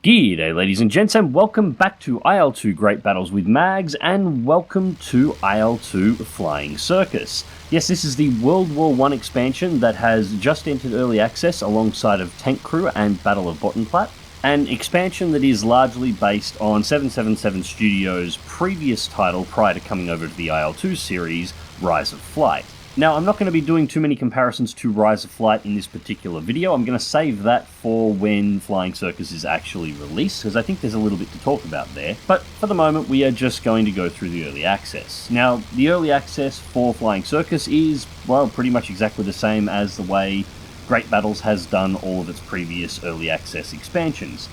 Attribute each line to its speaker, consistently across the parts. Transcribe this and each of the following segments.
Speaker 1: G'day ladies and gents, and welcome back to IL-2 Great Battles with Mags, and welcome to IL-2 Flying Circus. Yes, this is the World War I expansion that has just entered early access alongside of Tank Crew and Battle of Bottenplatte, an expansion that is largely based on 777 Studios' previous title prior to coming over to the IL-2 series, Rise of Flight. Now, I'm not going to be doing too many comparisons to Rise of Flight in this particular video. I'm going to save that for when Flying Circus is actually released, because I think there's a little bit to talk about there. But for the moment, we are just going to go through the early access. Now, the early access for Flying Circus is, well, pretty much exactly the same as the way Great Battles has done all of its previous early access expansions.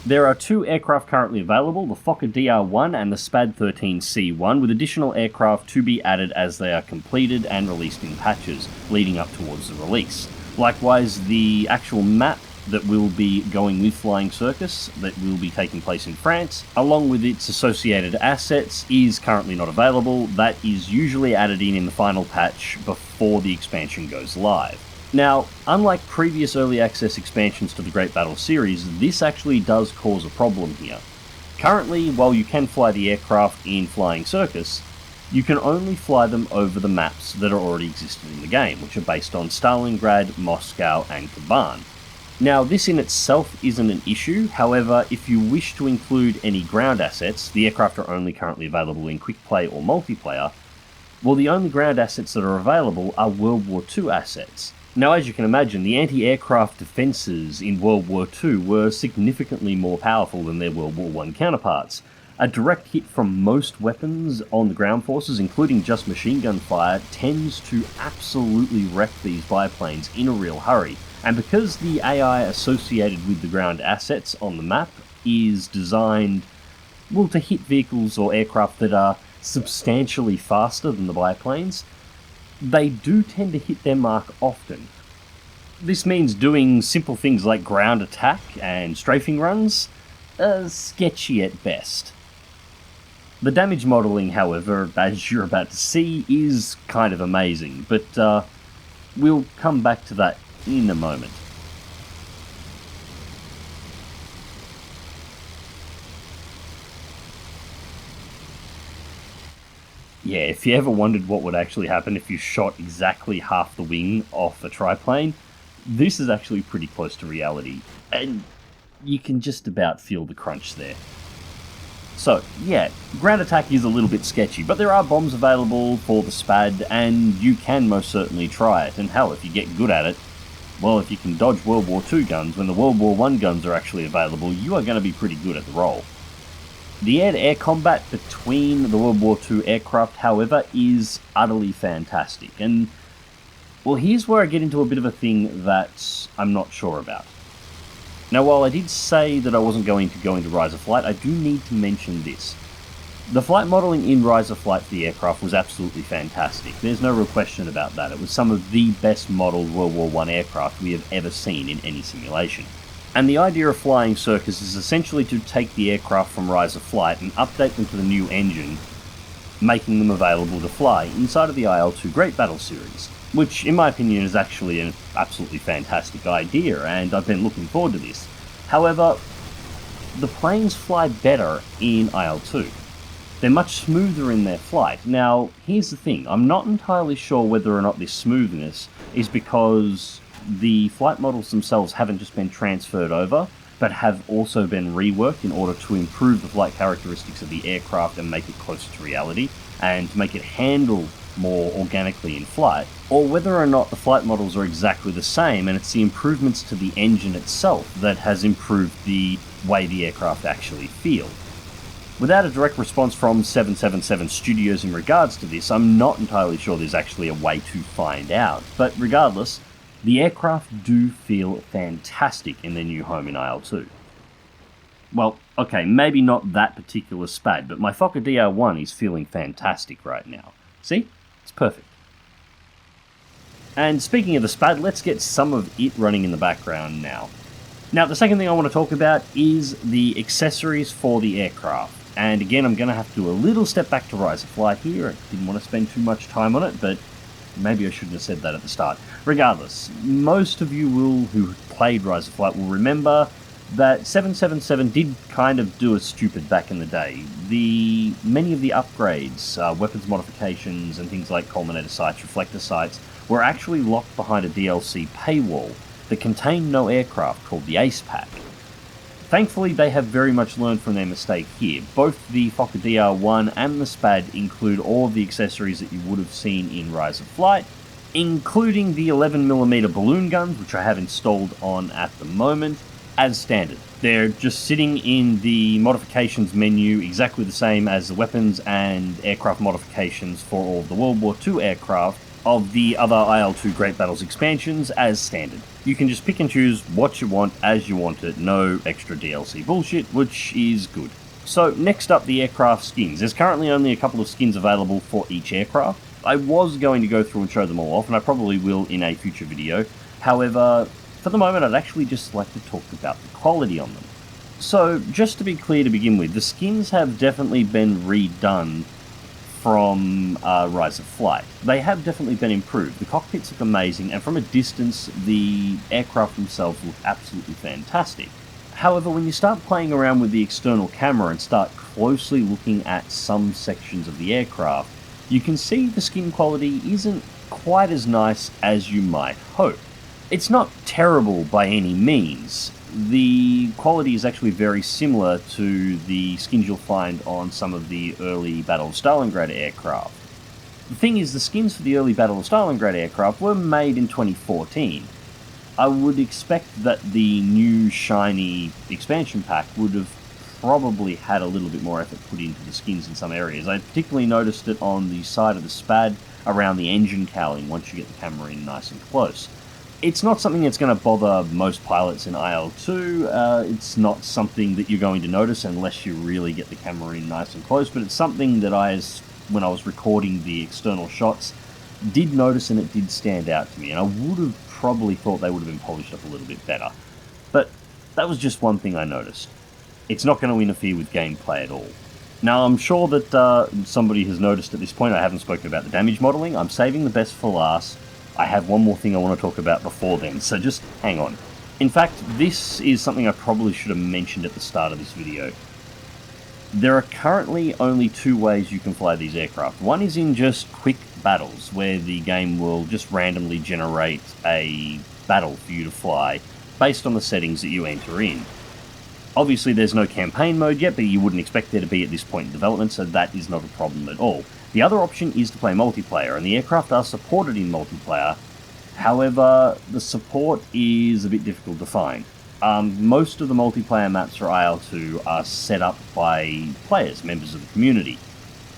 Speaker 1: There are two aircraft currently available, the Fokker DR-1 and the SPAD-13C1, with additional aircraft to be added as they are completed and released in patches, leading up towards the release. Likewise, the actual map that will be going with Flying Circus, that will be taking place in France, along with its associated assets, is currently not available. That is usually added in the final patch before the expansion goes live. Now, unlike previous early access expansions to the Great Battle series, this actually does cause a problem here. Currently, while you can fly the aircraft in Flying Circus, you can only fly them over the maps that are already existing in the game, which are based on Stalingrad, Moscow, and Kuban. Now, this in itself isn't an issue, however, if you wish to include any ground assets, the aircraft are only currently available in quick play or multiplayer, well, the only ground assets that are available are World War II assets. Now, as you can imagine, the anti-aircraft defences in World War II were significantly more powerful than their World War I counterparts. A direct hit from most weapons on the ground forces, including just machine gun fire, tends to absolutely wreck these biplanes in a real hurry. And because the AI associated with the ground assets on the map is designed, well, to hit vehicles or aircraft that are substantially faster than the biplanes, they do tend to hit their mark often. This means doing simple things like ground attack and strafing runs are sketchy at best. The damage modelling, however, as you're about to see, is kind of amazing, but we'll come back to that in a moment. Yeah, if you ever wondered what would actually happen if you shot exactly half the wing off a triplane, this is actually pretty close to reality, and you can just about feel the crunch there. So, yeah, ground attack is a little bit sketchy, but there are bombs available for the SPAD, and you can most certainly try it, and hell, if you get good at it, well, if you can dodge World War II guns when the World War I guns are actually available, you are going to be pretty good at the role. The air-to-air combat between the World War II aircraft, however, is utterly fantastic, and, well, here's where I get into a bit of a thing that I'm not sure about. Now, while I did say that I wasn't going to go into Rise of Flight, I do need to mention this. The flight modelling in Rise of Flight for the aircraft was absolutely fantastic. There's no real question about that. It was some of the best modelled World War I aircraft we have ever seen in any simulation. And the idea of Flying Circus is essentially to take the aircraft from Rise of Flight and update them to the new engine, making them available to fly inside of the IL-2 Great Battle series, which in my opinion is actually an absolutely fantastic idea, and I've been looking forward to this. However, the planes fly better in IL-2. They're much smoother in their flight. Now, here's the thing, I'm not entirely sure whether or not this smoothness is because the flight models themselves haven't just been transferred over, but have also been reworked in order to improve the flight characteristics of the aircraft and make it closer to reality, and make it handle more organically in flight, or whether or not the flight models are exactly the same and it's the improvements to the engine itself that has improved the way the aircraft actually feel. Without a direct response from 777 Studios in regards to this, I'm not entirely sure there's actually a way to find out, but regardless, the aircraft do feel fantastic in their new home in IL-2. Well, okay, maybe not that particular SPAD, but my Fokker DR-1 is feeling fantastic right now. See? It's perfect. And speaking of the SPAD, let's get some of it running in the background now. Now, the second thing I want to talk about is the accessories for the aircraft. And again, I'm going to have to do a little step back to Rise of Flight here. I didn't want to spend too much time on it, but maybe I shouldn't have said that at the start. Regardless, most of you who played Rise of Flight will remember that 777 did kind of do us stupid back in the day. Many of the upgrades, weapons modifications and things like culminator sights, reflector sights, were actually locked behind a DLC paywall that contained no aircraft called the Ace Pack. Thankfully, they have very much learned from their mistake here. Both the Fokker DR1 and the SPAD include all of the accessories that you would have seen in Rise of Flight, including the 11mm balloon guns, which I have installed on at the moment, as standard. They're just sitting in the modifications menu, exactly the same as the weapons and aircraft modifications for all of the World War II aircraft of the other IL-2 Great Battles expansions as standard. You can just pick and choose what you want as you want it, no extra DLC bullshit, which is good. So next up, the aircraft skins. There's currently only a couple of skins available for each aircraft. I was going to go through and show them all off, and I probably will in a future video. However, for the moment, I'd actually just like to talk about the quality on them. So, just to be clear to begin with, the skins have definitely been redone from Rise of Flight. They have definitely been improved. The cockpits look amazing, and from a distance, the aircraft themselves look absolutely fantastic. However, when you start playing around with the external camera and start closely looking at some sections of the aircraft, you can see the skin quality isn't quite as nice as you might hope. It's not terrible by any means. The quality is actually very similar to the skins you'll find on some of the early Battle of Stalingrad aircraft. The thing is, the skins for the early Battle of Stalingrad aircraft were made in 2014. I would expect that the new shiny expansion pack would have probably had a little bit more effort put into the skins in some areas. I particularly noticed it on the side of the SPAD around the engine cowling once you get the camera in nice and close. It's not something that's going to bother most pilots in IL-2, it's not something that you're going to notice unless you really get the camera in nice and close, but it's something that when I was recording the external shots, did notice, and it did stand out to me, and I would have probably thought they would have been polished up a little bit better. But that was just one thing I noticed. It's not going to interfere with gameplay at all. Now, I'm sure that somebody has noticed at this point I haven't spoken about the damage modelling. I'm saving the best for last. I have one more thing I want to talk about before then, so just hang on. In fact, this is something I probably should have mentioned at the start of this video. There are currently only two ways you can fly these aircraft. One is in just quick battles, where the game will just randomly generate a battle for you to fly based on the settings that you enter in. Obviously there's no campaign mode yet, but you wouldn't expect there to be at this point in development, so that is not a problem at all. The other option is to play multiplayer, and the aircraft are supported in multiplayer. However, the support is a bit difficult to find. Most of the multiplayer maps for IL-2 are set up by players, members of the community.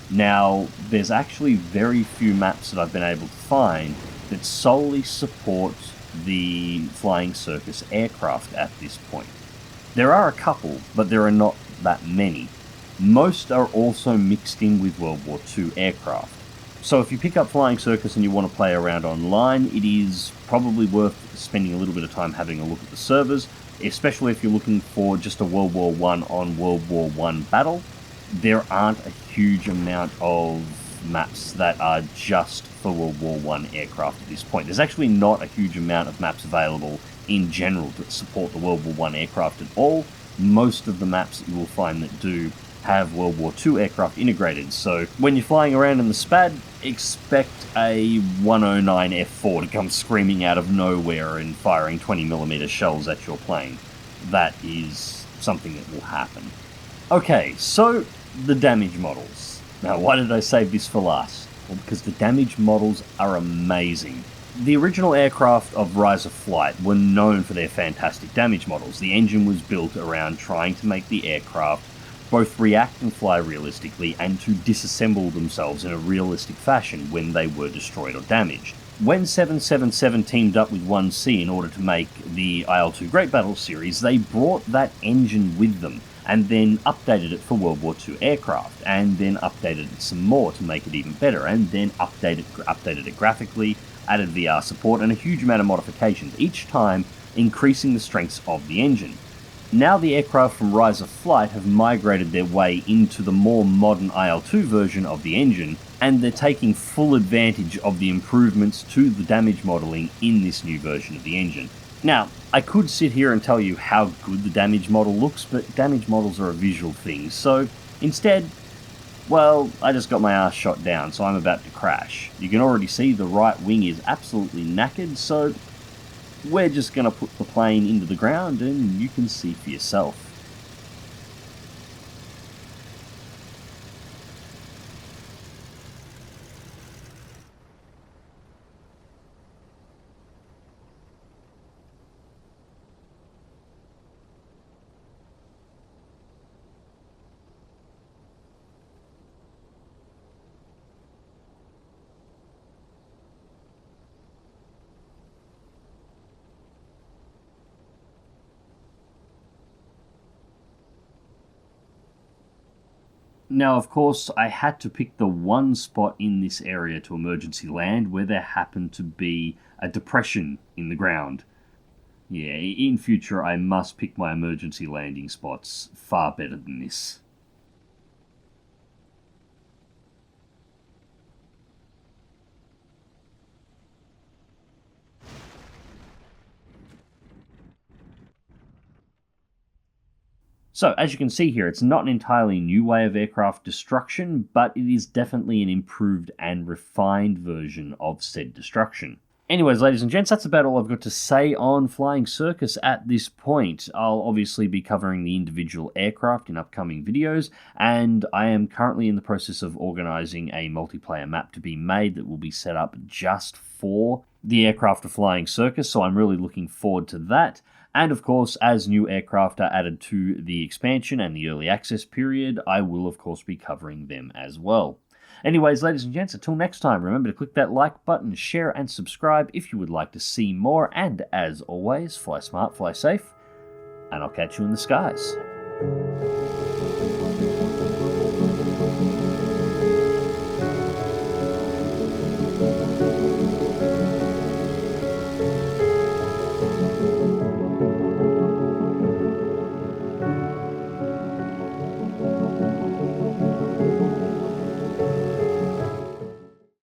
Speaker 1: Now, there's actually very few maps that I've been able to find that solely support the Flying Circus aircraft at this point. There are a couple, but there are not that many. Most are also mixed in with World War II aircraft. So if you pick up Flying Circus and you want to play around online, it is probably worth spending a little bit of time having a look at the servers, especially if you're looking for just a World War I on World War I battle. There aren't a huge amount of maps that are just for World War I aircraft at this point. There's actually not a huge amount of maps available in general that support the World War I aircraft at all. Most of the maps that you will find that do have World War II aircraft integrated, so when you're flying around in the SPAD, expect a 109 F4 to come screaming out of nowhere and firing 20mm shells at your plane. That is something that will happen. Okay, so the damage models. Now, why did I save this for last? Well, because the damage models are amazing. The original aircraft of Rise of Flight were known for their fantastic damage models. The engine was built around trying to make the aircraft both react and fly realistically, and to disassemble themselves in a realistic fashion when they were destroyed or damaged. When 777 teamed up with 1C in order to make the IL-2 Great Battle series, they brought that engine with them, and then updated it for World War II aircraft, and then updated it some more to make it even better, and then updated it graphically, added VR support, and a huge amount of modifications, each time increasing the strengths of the engine. Now the aircraft from Rise of Flight have migrated their way into the more modern IL-2 version of the engine, and they're taking full advantage of the improvements to the damage modelling in this new version of the engine. Now, I could sit here and tell you how good the damage model looks, but damage models are a visual thing, so instead, well, I just got my ass shot down, so I'm about to crash. You can already see the right wing is absolutely knackered, so we're just going to put the plane into the ground and you can see for yourself. Now, of course, I had to pick the one spot in this area to emergency land where there happened to be a depression in the ground. Yeah, in future I must pick my emergency landing spots far better than this. So, as you can see here, it's not an entirely new way of aircraft destruction, but it is definitely an improved and refined version of said destruction. Anyways, ladies and gents, that's about all I've got to say on Flying Circus at this point. I'll obviously be covering the individual aircraft in upcoming videos, and I am currently in the process of organising a multiplayer map to be made that will be set up just for the aircraft of Flying Circus, so I'm really looking forward to that. And of course, as new aircraft are added to the expansion and the early access period, I will of course be covering them as well. Anyways, ladies and gents, until next time, remember to click that like button, share and subscribe if you would like to see more, and as always, fly smart, fly safe, and I'll catch you in the skies.